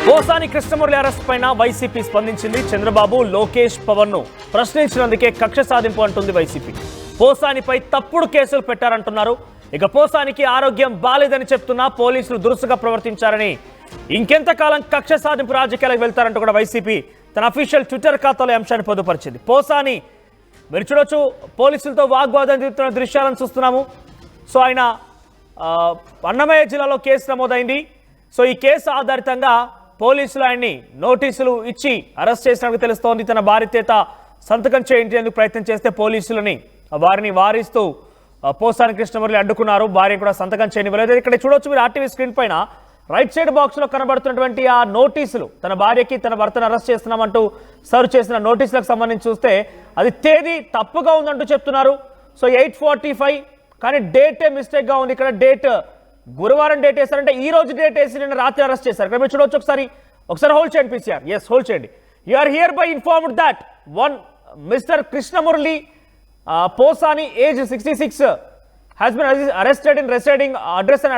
Posani Krishna Murali arrest పైన YCP స్పందించింది. చంద్రబాబు, లోకేష్, పవన్ ను ప్రశ్నించినందుకే కక్ష సాధింపు అంటుంది వైసీపీ. పోసానిపై తప్పుడు కేసులు పెట్టారంటున్నారు. ఇక పోసానికి ఆరోగ్యం బాలేదని చెప్తున్నా పోలీసులు దురుసుగా ప్రవర్తించారని, ఇంకెంతకాలం కక్ష సాధింపు రాజకీయాలకు వెళ్తారంటూ కూడా వైసీపీ తన అఫీషియల్ ట్విట్టర్ ఖాతాలో అంశాన్ని పొందుపరిచింది. పోసాని మీరు చూడొచ్చు, పోలీసులతో వాగ్వాదం జరుగుతున్న దృశ్యాలను చూస్తున్నాము. సో ఆయన అన్నమయ్య జిల్లాలో కేసు నమోదైంది. సో ఈ కేసు ఆధారితంగా పోలీసులు ఆయన్ని నోటీసులు ఇచ్చి అరెస్ట్ చేసినట్టు తెలుస్తోంది. తన భార్య చేత సంతకం చేయించేందుకు ప్రయత్నం చేస్తే పోలీసులని వారిని వారిస్తూ పోసాని కృష్ణమురళి అడ్డుకున్నారు. భార్య కూడా సంతకం చేయనివ్వలేదు. ఇక్కడ చూడొచ్చు మీరు ఆర్టీవీ స్క్రీన్ పైన రైట్ సైడ్ బాక్స్ లో కనబడుతున్నటువంటి ఆ నోటీసులు, తన భార్యకి తన భర్తను అరెస్ట్ చేస్తున్నామంటూ సర్వ్ చేసిన నోటీసులకు సంబంధించి చూస్తే అది తేదీ తప్పుగా ఉందంటూ చెప్తున్నారు. సో 8:45 కానీ డేటే మిస్టేక్ గా ఉంది. ఇక్కడ డేట్ గురువారం డేట్ వేశారంటే ఈ రోజు డేట్ వేసి నిన్న రాత్రి అరెస్ట్ చేశారు. ఇక్కడ మీరు చూడొచ్చు, ఒకసారి హోల్డ్ చేయండి పీసీఆర్. ఎస్, హోల్డ్ చేయండి. You are hereby informed that one mister Krishnamurali Posani age 66 has been arrested in residing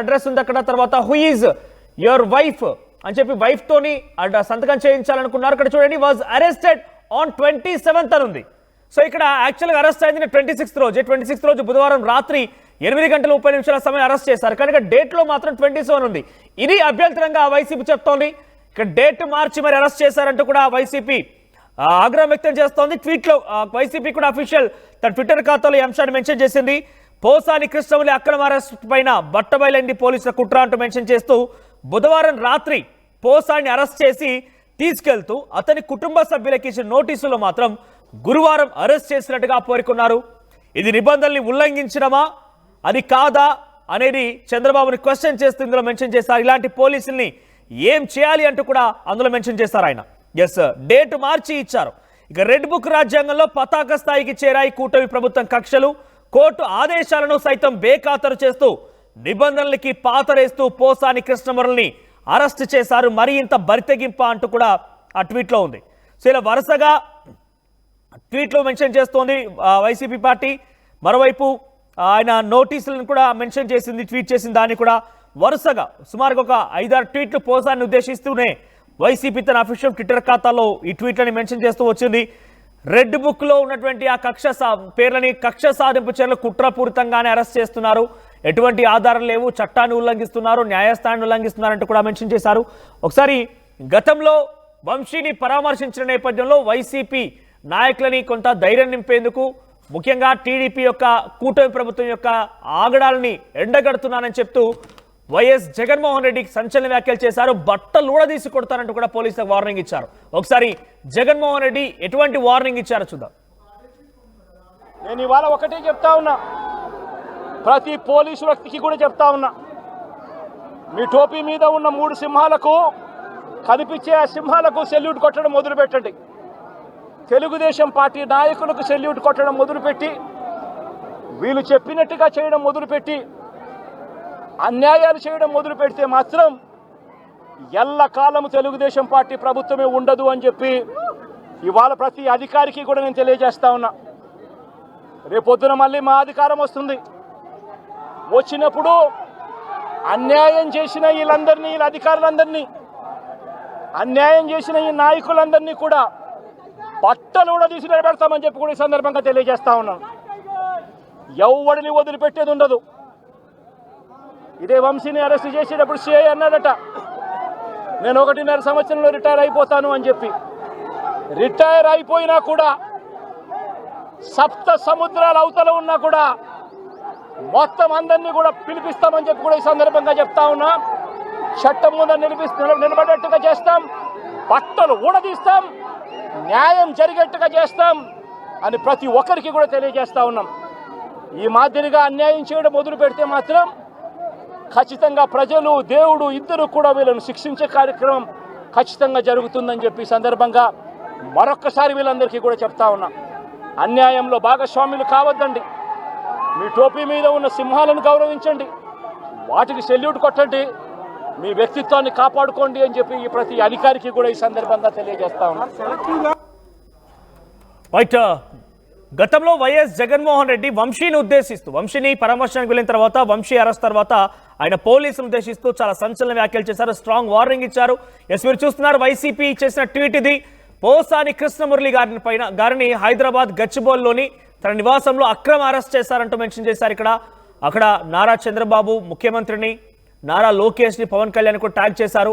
address ఉంది అక్కడ. తర్వాత హూ ఈజ్ యువర్ వైఫ్ అని చెప్పి వైఫ్ తోని సంతకం చేయించాలనుకున్నారు. ఇక్కడ చూడండి, వాజ్ అరెస్టెడ్ ఆన్ 27th అని ఉంది. సో ఇక్కడ యాక్చువల్గా అరెస్ట్ అయింది 26th రోజు బుధవారం రాత్రి 8:30 సమయం అరెస్ట్ చేశారు. కానీ డేట్ లో మాత్రం 27 ఉంది. ఇది అభ్యంతరంగా వైసీపీ చెప్తోంది. ఇక్కడ డేట్ మార్చి మరి అరెస్ట్ చేశారంటూ కూడా వైసీపీ ఆగ్రహం వ్యక్తం చేస్తోంది. ట్వీట్ లో వైసీపీ కూడా అఫీషియల్ తన ట్విట్టర్ ఖాతాలో ఈ అంశాన్ని మెన్షన్ చేసింది. పోసాని కృష్ణమురళి అక్రమ అరెస్ట్ పైన బట్టబయలైంది పోలీసుల కుట్ర అంటూ మెన్షన్ చేస్తూ, బుధవారం రాత్రి పోసాని అరెస్ట్ చేసి తీసుకెళ్తూ అతని కుటుంబ సభ్యులకి ఇచ్చిన నోటీసులో మాత్రం గురువారం అరెస్ట్ చేసినట్టుగా పేర్కొన్నారు. ఇది నిబంధనల్ని ఉల్లంఘించడమా అది కాదా అనేది చంద్రబాబుని క్వశ్చన్ చేస్తూ ఇందులో మెన్షన్ చేశారు. ఇలాంటి పోలీసుల్ని ఏం చేయాలి అంటూ కూడా అందులో మెన్షన్ చేశారు ఆయన. ఎస్, డేట్ మార్చి ఇచ్చారు. ఇక రెడ్ బుక్ రాజ్యాంగంలో పతాక స్థాయికి చేరాయి కూటమి ప్రభుత్వం కక్షలు. కోర్టు ఆదేశాలను సైతం బేఖాతరు చేస్తూ నిబంధనలకి పాతరేస్తూ పోసాని కృష్ణమురళిని అరెస్ట్ చేశారు. మరి ఇంత బరితెగింప అంటూ కూడా ఆ ట్వీట్లో ఉంది. సో ఇలా వరుసగా ట్వీట్లో మెన్షన్ చేస్తోంది వైసీపీ పార్టీ. మరోవైపు ఆయన నోటీసులను కూడా మెన్షన్ చేసింది, ట్వీట్ చేసింది. దాన్ని కూడా వరుసగా సుమారుగా ఒక 5-6 ట్వీట్లు పోసాన్ని ఉద్దేశిస్తూనే వైసీపీ తన అఫీషియల్ ట్విట్టర్ ఖాతాలో ఈ ట్వీట్లని మెన్షన్ చేస్తూ వచ్చింది. రెడ్ బుక్ లో ఉన్నటువంటి ఆ పేర్లని కక్ష సాధింపు చర్యలు కుట్రపూరితంగానే అరెస్ట్ చేస్తున్నారు. ఎటువంటి ఆధారం లేవు, చట్టాన్ని ఉల్లంఘిస్తున్నారు, న్యాయస్థానాన్ని ఉల్లంఘిస్తున్నారంటూ కూడా మెన్షన్ చేశారు. ఒకసారి గతంలో వంశీని పరామర్శించిన నేపథ్యంలో వైసీపీ నాయకులని కొంత ధైర్యం నింపేందుకు, ముఖ్యంగా టీడీపీ యొక్క కూటమి ప్రభుత్వం యొక్క ఆగడాలని ఎండగడుతున్నానని చెప్తూ వైఎస్ జగన్మోహన్ రెడ్డికి సంచలన వ్యాఖ్యలు చేశారు. బట్టలు ఊడదీసి కొడతారంటూ కూడా పోలీసులకు వార్నింగ్ ఇచ్చారు. ఒకసారి జగన్మోహన్ రెడ్డి ఎటువంటి వార్నింగ్ ఇచ్చారో చూద్దాం. నేను ఇవాళ ఒకటే చెప్తా ఉన్నా, ప్రతి పోలీసు వ్యక్తికి కూడా చెప్తా ఉన్నా, మీ టోపీ మీద ఉన్న 3 సింహాలకు కనిపించే ఆ సింహాలకు సెల్యూట్ కొట్టడం మొదలుపెట్టండి. తెలుగుదేశం పార్టీ నాయకులకు సెల్యూట్ కొట్టడం మొదలుపెట్టి, వీళ్ళు చెప్పినట్టుగా చేయడం మొదలుపెట్టి, అన్యాయాలు చేయడం మొదలు పెడితే మాత్రం ఎల్లకాలం తెలుగుదేశం పార్టీ ప్రభుత్వమే ఉండదు అని చెప్పి ఇవాళ ప్రతి అధికారికి కూడా నేను తెలియజేస్తా ఉన్నా. రేపొద్దున మళ్ళీ మా అధికారం వస్తుంది. వచ్చినప్పుడు అన్యాయం చేసిన వీళ్ళందరినీ, వీళ్ళ అధికారులందరినీ, అన్యాయం చేసిన ఈ నాయకులందరినీ కూడా బట్టలు కూడా తీసి నిలబెడతామని చెప్పి కూడా ఈ సందర్భంగా తెలియజేస్తా ఉన్నాను. ఎవడిని వదిలిపెట్టేది ఉండదు. ఇదే వంశీని అరెస్ట్ చేసేటప్పుడు సిఐ అన్నాడట, నేను 1.5 సంవత్సరంలో రిటైర్ అయిపోతాను అని చెప్పి. రిటైర్ అయిపోయినా కూడా, సప్త సముద్రాల అవతల ఉన్నా కూడా మొత్తం అందరినీ కూడా పిలిపిస్తామని చెప్పి కూడా ఈ సందర్భంగా చెప్తా ఉన్నా. చట్టం ముందు నిలబడేట్టుగా చేస్తాం, బట్టలు ఊడదీస్తాం, న్యాయం జరిగేట్టుగా చేస్తాం అని ప్రతి ఒక్కరికి కూడా తెలియజేస్తా ఉన్నాం. ఈ మాదిరిగా అన్యాయం చేయడం మొదలు పెడితే మాత్రం ఖచ్చితంగా ప్రజలు, దేవుడు ఇద్దరు కూడా వీళ్ళను శిక్షించే కార్యక్రమం ఖచ్చితంగా జరుగుతుందని చెప్పి సందర్భంగా మరొక్కసారి వీళ్ళందరికీ కూడా చెప్తా ఉన్నా. అన్యాయంలో భాగస్వాములు కావద్దండి. మీ టోపీ మీద ఉన్న సింహాలను గౌరవించండి, వాటికి సెల్యూట్ కొట్టండి, మీ వ్యక్తిత్వాన్ని కాపాడుకోండి అని చెప్పి ఈ ప్రతి అధికారికి కూడా ఈ సందర్భంగా తెలియజేస్తా ఉన్నా. గతంలో వైఎస్ జగన్మోహన్ రెడ్డి వంశీని ఉద్దేశిస్తూ, వంశీని పరామర్శనానికి వెళ్ళిన తర్వాత, వంశీ అరెస్ట్ తర్వాత ఆయన పోలీసులను ఉద్దేశిస్తూ చాలా సంచలన వ్యాఖ్యలు చేశారు, స్ట్రాంగ్ వార్నింగ్ ఇచ్చారు. ఎస్, మీరు చూస్తున్నారు వైసీపీ చేసిన ట్వీట్ ఇది. పోసాని కృష్ణమురళి గారిని హైదరాబాద్ గచ్చిబౌలిలోని తన నివాసంలో అక్రమ అరెస్ట్ చేశారంటూ మెన్షన్ చేశారు. అక్కడ నారా చంద్రబాబు ముఖ్యమంత్రిని, నారా లోకేష్ ని, పవన్ కళ్యాణ్ కూడా ట్యాగ్ చేశారు.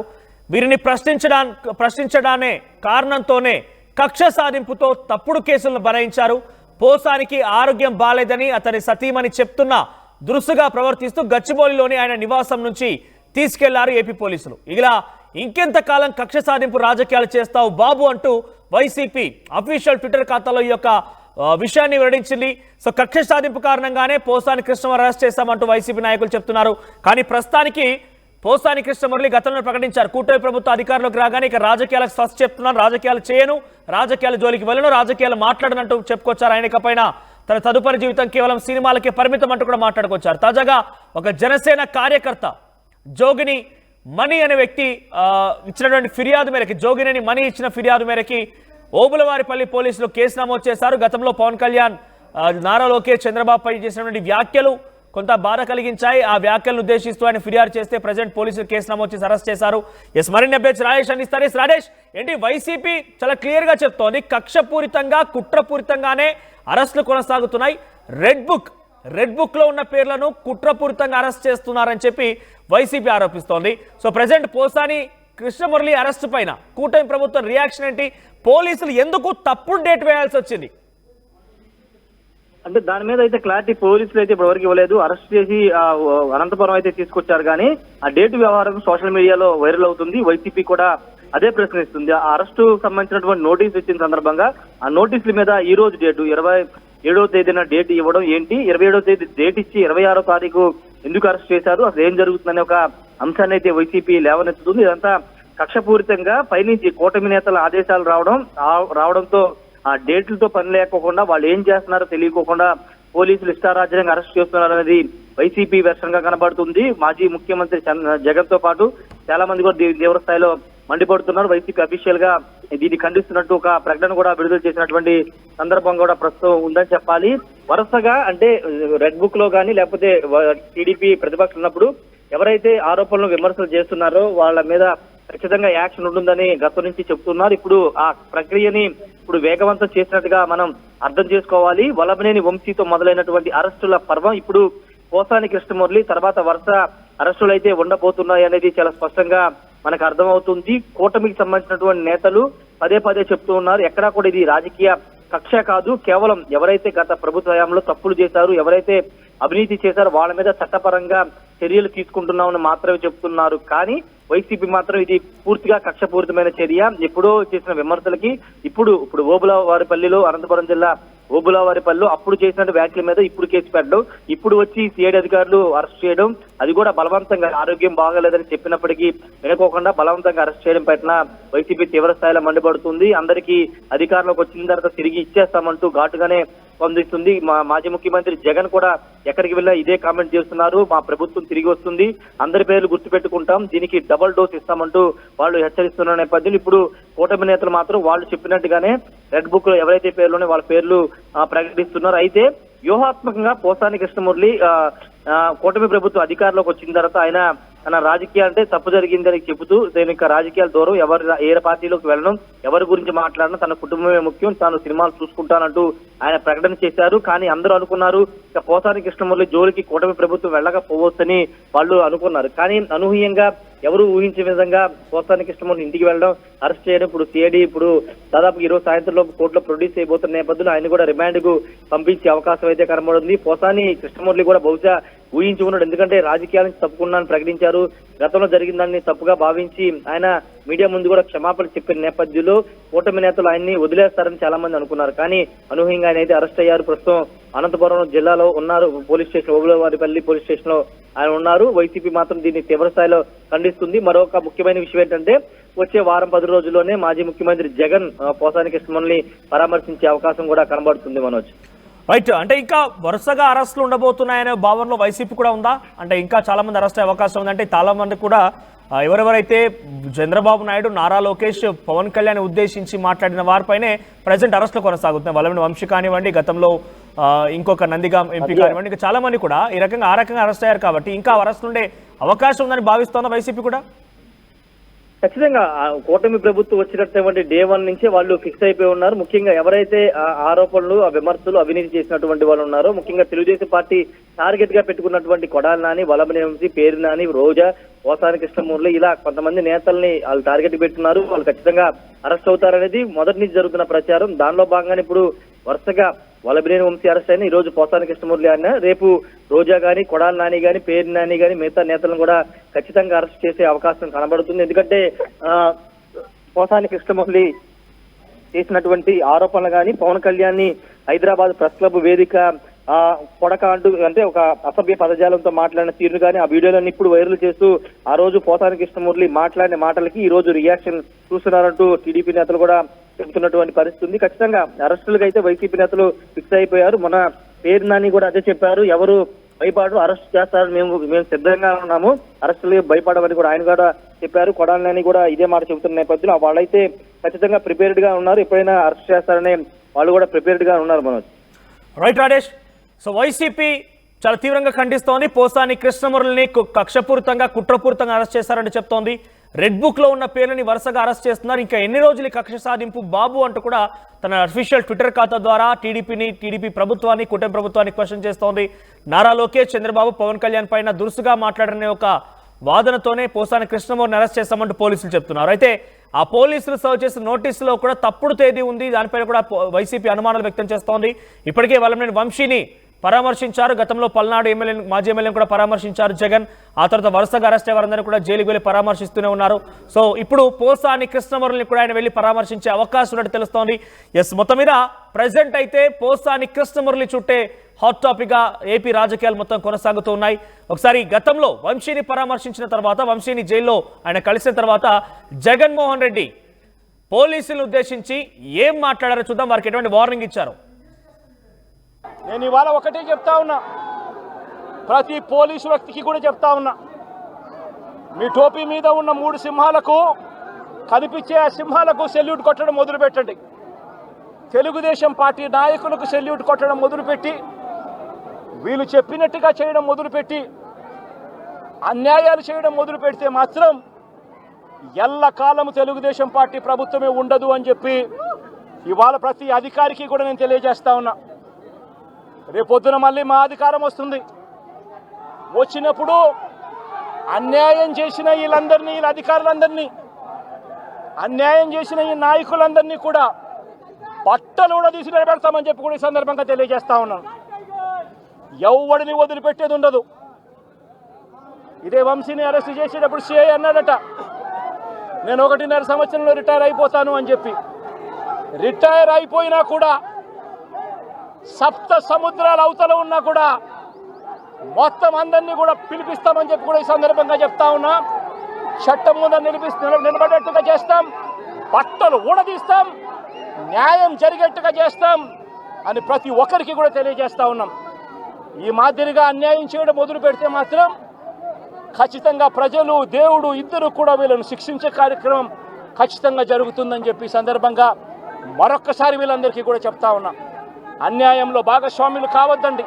వీరిని ప్రశ్నించడానే కారణంతోనే కక్ష సాధింపుతో తప్పుడు కేసులను బనాయించారు. పోసానికి ఆరోగ్యం బాలేదని అతని సతీమణి చెప్తున్నా దురుసుగా ప్రవర్తిస్తూ గచ్చిబౌలిలోని ఆయన నివాసం నుంచి తీసుకెళ్లారు ఏపీ పోలీసులు. ఇలా ఇంకెంతకాలం కక్ష సాధింపు రాజకీయాలు చేస్తావు బాబు అంటూ వైసీపీ అఫీషియల్ ట్విట్టర్ ఖాతాలో ఈ యొక్క విషయాన్ని వెల్లడించింది. సో కక్ష సాధింపు కారణంగానే పోసాని కృష్ణమురళి అరెస్ట్ చేశామంటూ వైసీపీ నాయకులు చెప్తున్నారు. కానీ ప్రస్తుతానికి పోసాని కృష్ణమురళి గతంలో ప్రకటించారు, కూటమి ప్రభుత్వ అధికారంలోకి రాగానే ఇక రాజకీయాలకు స్వస్థ చెప్తున్నారు, రాజకీయాలు చేయను, రాజకీయాల జోలికి వెళ్ళను, రాజకీయాలు మాట్లాడనంటూ చెప్పుకొచ్చారు. ఆయన ఇకపైన తన తదుపరి జీవితం కేవలం సినిమాలకే పరిమితం అంటూ కూడా మాట్లాడుకొచ్చారు. తాజాగా ఒక జనసేన కార్యకర్త జోగిని మణి అనే వ్యక్తి ఇచ్చినటువంటి ఫిర్యాదు మేరకి, జోగిని మణి ఇచ్చిన ఫిర్యాదు మేరకి ఓబులవారిపల్లి పోలీసులు కేసు నమోదు చేశారు. గతంలో పవన్ కళ్యాణ్, నారా లోకేష్, చంద్రబాబుపై చేసినటువంటి వ్యాఖ్యలు కొంత బాధ కలిగించాయి. ఆ వ్యాఖ్యలను ఉద్దేశిస్తూ ఆయన ఫిర్యాదు చేస్తే ప్రజెంట్ పోలీసులు కేసు నమోదు చేసి అరెస్ట్ చేశారు. ఎస్, మరిన్ని అప్డేట్స్ రాజేష్ అందిస్తారు. రాజేష్, ఏంటి వైసీపీ చాలా క్లియర్ గా చెప్తోంది, కక్షపూరితంగా కుట్రపూరితంగానే అరెస్టులు కొనసాగుతున్నాయి. రెడ్ బుక్ లో ఉన్న పేర్లను కుట్రపూరితంగా అరెస్ట్ చేస్తున్నారని చెప్పి వైసీపీ ఆరోపిస్తోంది. So present Posani Krishna Murali arrest పైన కూటమి ప్రభుత్వం రియాక్షన్ ఏంటి? పోలీసులు ఎందుకు తప్పుడు డేట్ వేయాల్సి వచ్చింది? అంటే దాని మీద అయితే క్లారిటీ పోలీసులు అయితే ఇప్పటివరకు ఇవ్వలేదు. అరెస్ట్ చేసి అనంతపురం అయితే తీసుకొచ్చారు, కానీ ఆ డేట్ వ్యవహారం సోషల్ మీడియాలో వైరల్ అవుతుంది. వైసీపీ కూడా అదే ప్రశ్నిస్తుంది. ఆ అరెస్టు సంబంధించినటువంటి నోటీస్ ఇచ్చిన సందర్భంగా ఆ నోటీసుల మీద ఈ రోజు డేటు 27వ తేదీన డేట్ ఇవ్వడం ఏంటి, 27వ తేదీ డేట్ ఇచ్చి 26వ తారీఖు ఎందుకు అరెస్ట్ చేశారు, అసలు ఏం జరుగుతుందనే ఒక అంశాన్ని అయితే వైసీపీ లేవనెత్తుతుంది. ఇదంతా కక్షపూరితంగా పైనుంచి కూటమి నేతల ఆదేశాలు రావడంతో ఆ డేట్లతో పని లేకోకుండా వాళ్ళు ఏం చేస్తున్నారో తెలియకోకుండా పోలీసులు ఇష్టారాజ్యంగా అరెస్ట్ చేస్తున్నారు అనేది వైసీపీ వెర్షన్ గా కనబడుతుంది. మాజీ ముఖ్యమంత్రి జగన్ తో పాటు చాలా మంది కూడా తీవ్ర స్థాయిలో మండిపడుతున్నారు. వైసీపీ అఫీషియల్ గా దీన్ని ఖండిస్తున్నట్టు ఒక ప్రకటన కూడా విడుదల చేసినటువంటి సందర్భం కూడా ప్రస్తుతం ఉందని చెప్పాలి. వరుసగా అంటే రెడ్ బుక్ లో కానీ లేకపోతే టీడీపీ ప్రతిపక్షం ఉన్నప్పుడు ఎవరైతే ఆరోపణలు విమర్శలు చేస్తున్నారో వాళ్ళ మీద ఖచ్చితంగా యాక్షన్ ఉంటుందని గతం నుంచి చెప్తున్నారు. ఇప్పుడు ఆ ప్రక్రియని ఇప్పుడు వేగవంతం చేసినట్టుగా మనం అర్థం చేసుకోవాలి. వల్లభనేని వంశీతో మొదలైనటువంటి అరెస్టుల పర్వం ఇప్పుడు పోసాని కృష్ణమురళి తర్వాత వరుస అరెస్టులు అయితే ఉండబోతున్నాయి అనేది చాలా స్పష్టంగా మనకు అర్థమవుతుంది. కూటమికి సంబంధించినటువంటి నేతలు పదే చెప్తూ ఉన్నారు, ఎక్కడా కూడా ఇది రాజకీయ కక్ష కాదు, కేవలం ఎవరైతే గత ప్రభుత్వ హయాంలో తప్పులు చేశారు, ఎవరైతే అవినీతి చేశారో వాళ్ళ మీద చట్టపరంగా చర్యలు తీసుకుంటున్నామని మాత్రమే చెప్తున్నారు. కానీ వైసీపీ మాత్రం ఇది పూర్తిగా కక్షపూరితమైన చర్య. ఎప్పుడో చేసిన విమర్శలకి ఇప్పుడు ఓబులవారిపల్లిలో, అనంతపురం జిల్లా ఓబులవారిపల్లిలో అప్పుడు చేసిన వ్యాఖ్యల మీద ఇప్పుడు కేసు పెట్టడం, ఇప్పుడు వచ్చి సిఐడి అధికారులు అరెస్ట్ చేయడం, అది కూడా బలవంతంగా ఆరోగ్యం బాగాలేదని చెప్పినప్పటికీ వినుకోకుండా బలవంతంగా అరెస్ట్ చేయడం పట్ల వైసీపీ తీవ్ర స్థాయిలో మండిపడుతుంది. అందరికీ అధికారంలోకి వచ్చిన తర్వాత తిరిగి ఇచ్చేస్తామంటూ ఘాటుగానే స్పందిస్తుంది. మాజీ ముఖ్యమంత్రి జగన్ కూడా ఎక్కడికి వెళ్ళా ఇదే కామెంట్ చేస్తున్నారు, మా ప్రభుత్వం తిరిగి వస్తుంది, అందరి పేర్లు గుర్తుపెట్టుకుంటాం, దీనికి డబుల్ డోస్ ఇస్తామంటూ వాళ్ళు హెచ్చరిస్తున్న నేపథ్యంలో ఇప్పుడు కూటమి నేతలు మాత్రం వాళ్ళు చెప్పినట్టుగానే రెడ్ బుక్ లో ఎవరైతే పేర్లునే వాళ్ళ పేర్లు ప్రకటిస్తున్నారు. అయితే వ్యూహాత్మకంగా పోసాని కృష్ణమురళి కూటమి ప్రభుత్వం అధికారంలోకి వచ్చిన తర్వాత ఆయన తన రాజకీయాలు అంటే తప్పు జరిగిందని చెబుతూ దీని రాజకీయాల దూరం, ఏ పార్టీలోకి వెళ్ళడం, ఎవరి గురించి మాట్లాడడం, తన కుటుంబమే ముఖ్యం, తాను సినిమాలు చూసుకుంటానంటూ ఆయన ప్రకటన చేశారు. కానీ అందరూ అనుకున్నారు ఇక పోసాని కృష్ణమురళి జోలికి కూటమి ప్రభుత్వం వెళ్ళకపోవచ్చని వాళ్ళు అనుకున్నారు. కానీ అనూహ్యంగా ఎవరు ఊహించే విధంగా పోసాని కృష్ణమురళి ఇంటికి వెళ్ళడం, అరెస్ట్ చేయడం, ఇప్పుడు సిఐడి ఇప్పుడు దాదాపు ఈరోజు సాయంత్రంలో కోర్టులో ప్రొడ్యూస్ చేయబోతున్న నేపథ్యంలో ఆయన కూడా రిమాండ్ కు పంపించే అవకాశం అయితే కనబడుతుంది. పోసాని కృష్ణమురళి కూడా బహుశా ఊహించి ఉన్నాడు, ఎందుకంటే రాజకీయాల నుంచి తప్పుకున్నాను ప్రకటించారు. గతంలో జరిగిన దాన్ని తప్పుగా భావించి ఆయన మీడియా ముందు కూడా క్షమాపణ చెప్పిన నేపథ్యంలో కూటమి నేతలు ఆయన్ని వదిలేస్తారని చాలా మంది అనుకున్నారు. కానీ అనూహ్యంగా ఆయన అయితే అరెస్ట్ అయ్యారు. ప్రస్తుతం అనంతపురం జిల్లాలో ఉన్నారు, police station Obulavaripalli police station లో ఆయన ఉన్నారు. వైసీపీ మాత్రం దీన్ని తీవ్ర స్థాయిలో ఖండిస్తుంది. మరొక ముఖ్యమైన విషయం ఏంటంటే వచ్చే వారం 10 రోజుల్లోనే మాజీ ముఖ్యమంత్రి జగన్ పోసాని కృష్ణమురళిని పరామర్శించే అవకాశం కూడా కనబడుతుంది. మనోజ్, రైట్, అంటే ఇంకా వరుసగా అరెస్టులు ఉండబోతున్నాయనే భావనలో వైసీపీ కూడా ఉందా? అంటే ఇంకా చాలా మంది అరెస్ట్ అయ్యే అవకాశం ఉందంటే చాలా మంది కూడా ఎవరెవరైతే చంద్రబాబు నాయుడు, నారా లోకేష్, పవన్ కళ్యాణ్ ఉద్దేశించి మాట్లాడిన వారిపైనే ప్రజెంట్ అరెస్టులు కొనసాగుతున్నాయి. వల్లభనేని వంశీ కానివ్వండి, గతంలో ఇంకొక నందిగాం ఎంపీ కానివ్వండి, ఇంకా చాలా మంది కూడా ఈ రకంగా అరెస్ట్ అయ్యారు. కాబట్టి ఇంకా అరెస్ట్ ఉండే అవకాశం ఉందని భావిస్తోన్న వైసీపీ కూడా? ఖచ్చితంగా కూటమి ప్రభుత్వం వచ్చినటువంటి డే 1 నుంచే వాళ్ళు ఫిక్స్ అయిపోయి ఉన్నారు. ముఖ్యంగా ఎవరైతే ఆరోపణలు, విమర్శలు, అవినీతి చేసినటువంటి వాళ్ళు ఉన్నారో, ముఖ్యంగా తెలుగుదేశం పార్టీ టార్గెట్ గా పెట్టుకున్నటువంటి కొడాలి నాని, వల్లభనేని వంశీ, పేరు నాని, రోజా, పోసాని కృష్ణమూర్తి ఇలా కొంతమంది నేతల్ని వాళ్ళు టార్గెట్ పెట్టున్నారు. వాళ్ళు ఖచ్చితంగా అరెస్ట్ అవుతారనేది మొదటి నుంచి జరుగుతున్న ప్రచారం. దానిలో భాగంగానే ఇప్పుడు వరుసగా వల్లభనేని వంశీ అరెస్ట్ అయినా, ఈ రోజు పోసాని కృష్ణమూర్తి అయినా, రేపు రోజా గాని, కొడాలి నాని గాని, పేరు నాని గాని మిగతా నేతలను కూడా ఖచ్చితంగా అరెస్ట్ చేసే అవకాశం కనబడుతుంది. ఎందుకంటే పోసాని కృష్ణమూర్తి చేసినటువంటి ఆరోపణలు కానీ, పవన్ కళ్యాణ్ ని హైదరాబాద్ ప్రెస్ క్లబ్ వేదిక కొడక అంటూ అంటే ఒక అసభ్య పదజాలంతో మాట్లాడిన తీరును కానీ ఆ వీడియోలను ఇప్పుడు వైరల్ చేస్తూ ఆ రోజు పోసాని కృష్ణమూర్తి మాట్లాడిన మాటలకి ఈ రోజు రియాక్షన్ చూస్తున్నారంటూ టీడీపీ నేతలు కూడా చెబుతున్నటువంటి పరిస్థితి ఉంది. ఖచ్చితంగా అరెస్టులకు అయితే వైసీపీ నేతలు ఫిక్స్ అయిపోయారు. మన పేరు నాని కూడా అదే చెప్పారు, ఎవరు భయపడరు, అరెస్ట్ చేస్తారు, మేము సిద్ధంగా ఉన్నాము, అరెస్టులు భయపడమని కూడా ఆయన కూడా చెప్పారు. కొడాలి నాని కూడా ఇదే మాట చెబుతున్న నేపథ్యంలో వాళ్ళైతే ఖచ్చితంగా ప్రిపేర్డ్ గా ఉన్నారు, ఎప్పుడైనా అరెస్ట్ చేస్తారనే వాళ్ళు కూడా ప్రిపేర్డ్ గా ఉన్నారు. Manoj. Right Rajesh. So YCP చాలా తీవ్రంగా ఖండిస్తోంది. పోసాని కృష్ణమురళిని కక్షపూరితంగా, కుట్రపూరితంగా అరెస్ట్ చేశారని చెప్తోంది. రెడ్ బుక్ లో ఉన్న పేర్లని వరుసగా అరెస్ట్ చేస్తున్నారు. ఇంకా ఎన్ని రోజులు కక్ష సాధింపు బాబు అంటూ కూడా తన అఫీషియల్ ట్విట్టర్ ఖాతా ద్వారా టీడీపీ ప్రభుత్వాన్ని, కూటమి ప్రభుత్వాన్ని క్వశ్చన్ చేస్తోంది. నారా లోకేష్, చంద్రబాబు, పవన్ కళ్యాణ్ పైన దురుసుగా మాట్లాడనే ఒక వాదనతోనే పోసాని కృష్ణమూర్తిని అరెస్ట్ చేస్తామంటూ పోలీసులు చెప్తున్నారు. అయితే ఆ పోలీసులు సర్వ్ చేసిన నోటీసులో కూడా తప్పుడు తేదీ ఉంది. దానిపైన కూడా వైసీపీ అనుమానాలు వ్యక్తం చేస్తోంది. ఇప్పటికే వల్లభనేని వంశీని పరామర్శించారు. గతంలో పల్నాడు మాజీ ఎమ్మెల్యేని కూడా పరామర్శించారు జగన్. ఆ తర్వాత వరుసగా అరెస్ట్ అయ్యే వారందరూ కూడా జైలుకి వెళ్ళి పరామర్శిస్తూనే ఉన్నారు. సో ఇప్పుడు పోసాని కృష్ణమూర్తిని కూడా ఆయన వెళ్ళి పరామర్శించే అవకాశం ఉన్నట్టు తెలుస్తోంది. ఎస్, మొత్తం మీద ప్రజెంట్ అయితే పోసాని కృష్ణమూర్తి చుట్టే హాట్ టాపిక్ గా ఏపీ రాజకీయాలు మొత్తం కొనసాగుతూ ఉన్నాయి. ఒకసారి గతంలో వంశీని పరామర్శించిన తర్వాత, వంశీని జైల్లో ఆయన కలిసిన తర్వాత జగన్మోహన్ రెడ్డి పోలీసులను ఉద్దేశించి ఏం మాట్లాడారో చూద్దాం. వారికి ఎటువంటి వార్నింగ్ ఇచ్చారు. నేను ఇవాళ ఒకటే చెప్తా ఉన్నా, ప్రతి పోలీసు వ్యక్తికి కూడా చెప్తా ఉన్నా, మీ టోపీ మీద ఉన్న 3 సింహాలకు కనిపించే ఆ సింహాలకు సెల్యూట్ కొట్టడం మొదలుపెట్టండి. తెలుగుదేశం పార్టీ నాయకులకు సెల్యూట్ కొట్టడం మొదలుపెట్టి, వీళ్ళు చెప్పినట్టుగా చేయడం మొదలుపెట్టి, అన్యాయాలు చేయడం మొదలు పెడితే మాత్రం ఎల్లకాలము తెలుగుదేశం పార్టీ ప్రభుత్వమే ఉండదు అని చెప్పి ఇవాళ ప్రతి అధికారికి కూడా నేను తెలియజేస్తా ఉన్నా. రేపొద్దున మళ్ళీ మా అధికారం వస్తుంది. వచ్చినప్పుడు అన్యాయం చేసిన వీళ్ళందరినీ, వీళ్ళ అధికారులందరినీ, అన్యాయం చేసిన ఈ నాయకులందరినీ కూడా బట్టలు కూడా తీసి నిలబెడతామని చెప్పి కూడా ఈ సందర్భంగా తెలియజేస్తా ఉన్నాను. ఎవడిని వదిలిపెట్టేది ఉండదు. ఇదే వంశీని అరెస్ట్ చేసేటప్పుడు సిఐ అన్నాడట, నేను 1.5 సంవత్సరంలో రిటైర్ అయిపోతాను అని చెప్పి. రిటైర్ అయిపోయినా కూడా, సప్త సముద్రాల అవతల ఉన్నా కూడా మొత్తం అందరినీ కూడా పిలిపిస్తామని చెప్పి కూడా ఈ సందర్భంగా చెప్తా ఉన్నా. చట్టం ముందు నిలబడేట్టుగా చేస్తాం, బట్టలు ఊడదీస్తాం, న్యాయం జరిగేట్టుగా చేస్తాం అని ప్రతి ఒక్కరికి కూడా తెలియజేస్తా ఉన్నాం. ఈ మాదిరిగా అన్యాయం చేయడం మొదలు పెడితే మాత్రం ఖచ్చితంగా ప్రజలు, దేవుడు ఇద్దరు కూడా వీళ్ళను శిక్షించే కార్యక్రమం ఖచ్చితంగా జరుగుతుందని చెప్పి సందర్భంగా మరొక్కసారి వీళ్ళందరికీ కూడా చెప్తా ఉన్నా. అన్యాయంలో భాగస్వాములు కావద్దండి.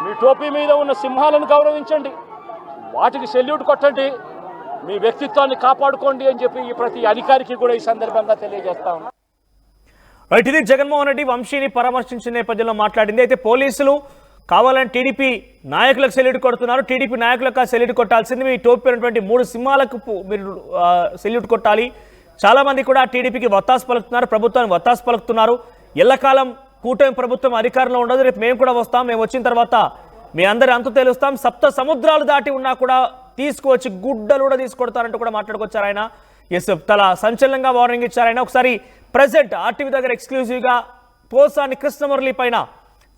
మీ టోపీ మీద ఉన్న సింహాలను గౌరవించండి, వాటికి సెల్యూట్ కొట్టండి, మీ వ్యక్తిత్వాన్ని కాపాడుకోండి అని చెప్పి ఈ ప్రతి అధికారికి కూడా ఈ సందర్భంగా తెలియజేస్తా ఉన్నా. రైట్, ఇది జగన్మోహన్ రెడ్డి వంశీని పరామర్శించిన నేపథ్యంలో మాట్లాడింది. అయితే పోలీసులు కావాలని టీడీపీ నాయకులకు సెల్యూట్ కొడుతున్నారు. టీడీపీ నాయకులకు సెల్యూట్ కొట్టాల్సింది మీ టోపీ ఉన్నటువంటి 3 సింహాలకు మీరు సెల్యూట్ కొట్టాలి. చాలా మంది కూడా టీడీపీకి వత్తాసు పలుకుతున్నారు, ప్రభుత్వానికి వత్తాసు పలుకుతున్నారు. ఎల్లకాలం కూటమి ప్రభుత్వం అధికారంలో ఉండదు, రేపు మేము కూడా వస్తాం, మేము వచ్చిన తర్వాత మీ అందరి అంతు తెలుస్తాం, సప్త సముద్రాలు దాటి ఉన్నా కూడా తీసుకువచ్చి గుడ్డలు కూడా తీసుకొడతారంటూ కూడా మాట్లాడుకొచ్చారు ఆయన. ఎస్, చాలా సంచలనంగా వార్నింగ్ ఇచ్చారు ఆయన. ఒకసారి ప్రజెంట్ ఆర్టీవీ దగ్గర ఎక్స్క్లూజివ్గా పోసాని కృష్ణమురళి పైన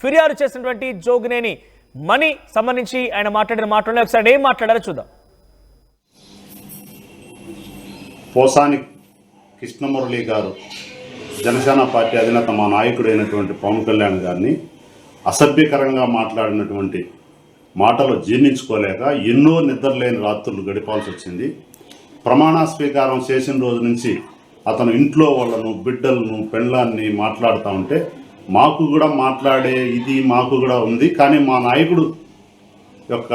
ఫిర్యాదు చేసినటువంటి జోగినేని మణి సంబంధించి ఆయన మాట్లాడిన మాటలు ఒకసారి ఏం మాట్లాడారో చూద్దాం. పోసాని కృష్ణమురళి గారు జనసేన పార్టీ అధినేత మా నాయకుడైనటువంటి పవన్ కళ్యాణ్ గారిని అసభ్యకరంగా మాట్లాడినటువంటి మాటలు జీర్ణించుకోలేక ఎన్నో నిద్రలేని రాత్రులు గడిపాల్సి వచ్చింది. ప్రమాణ స్వీకారం చేసిన రోజు నుంచి అతను ఇంట్లో వాళ్ళను, బిడ్డలను, పెండ్లాన్ని మాట్లాడుతూ ఉంటే మాకు కూడా మాట్లాడే ఇది మాకు కూడా ఉంది. కానీ మా నాయకుడు యొక్క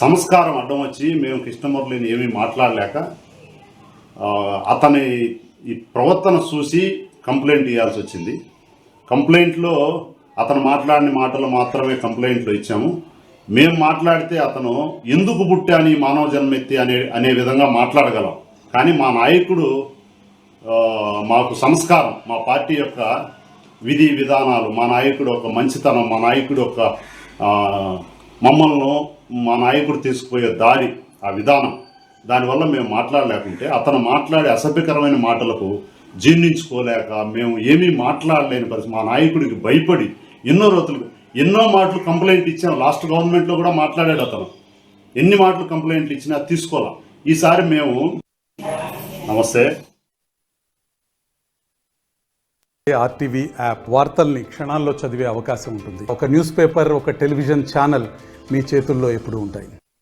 సంస్కారం అడ్డం వచ్చి మేము కృష్ణమురళిని ఏమీ మాట్లాడలేక అతని ఈ ప్రవర్తన చూసి కంప్లైంట్ ఇవ్వాల్సి వచ్చింది. కంప్లైంట్లో అతను మాట్లాడిన మాటలు మాత్రమే కంప్లైంట్లో ఇచ్చాము. మేము మాట్లాడితే అతను ఎందుకు పుట్టాని మానవ జన్మెత్తి అనే విధంగా మాట్లాడగలం. కానీ మా నాయకుడు మాకు సంస్కారం, మా పార్టీ యొక్క విధి విధానాలు, మా నాయకుడు ఒక మంచితనం, మా నాయకుడు ఒక మమ్మల్ని మా నాయకుడు తీసుకుపోయే దారి, ఆ విధానం, దానివల్ల మేము మాట్లాడలేకుంటే అతను మాట్లాడే అసభ్యకరమైన మాటలకు జీర్ణించుకోలేక మేము ఏమీ మాట్లాడలేని పరిస్థితి. మా నాయకుడికి భయపడి ఎన్నో మాటలు కంప్లైంట్ ఇచ్చాం. లాస్ట్ గవర్నమెంట్లో కూడా మాట్లాడాడు అతను. ఎన్ని మాటలు కంప్లైంట్లు ఇచ్చినా తీసుకోవాలా. ఈసారి మేము నమస్తే ఆర్టీవీ యాప్ వార్తల్ని క్షణాల్లో చదివే అవకాశం ఉంటుంది. ఒక న్యూస్ పేపర్, ఒక టెలివిజన్ ఛానల్ మీ చేతుల్లో ఎప్పుడూ ఉంటాయి.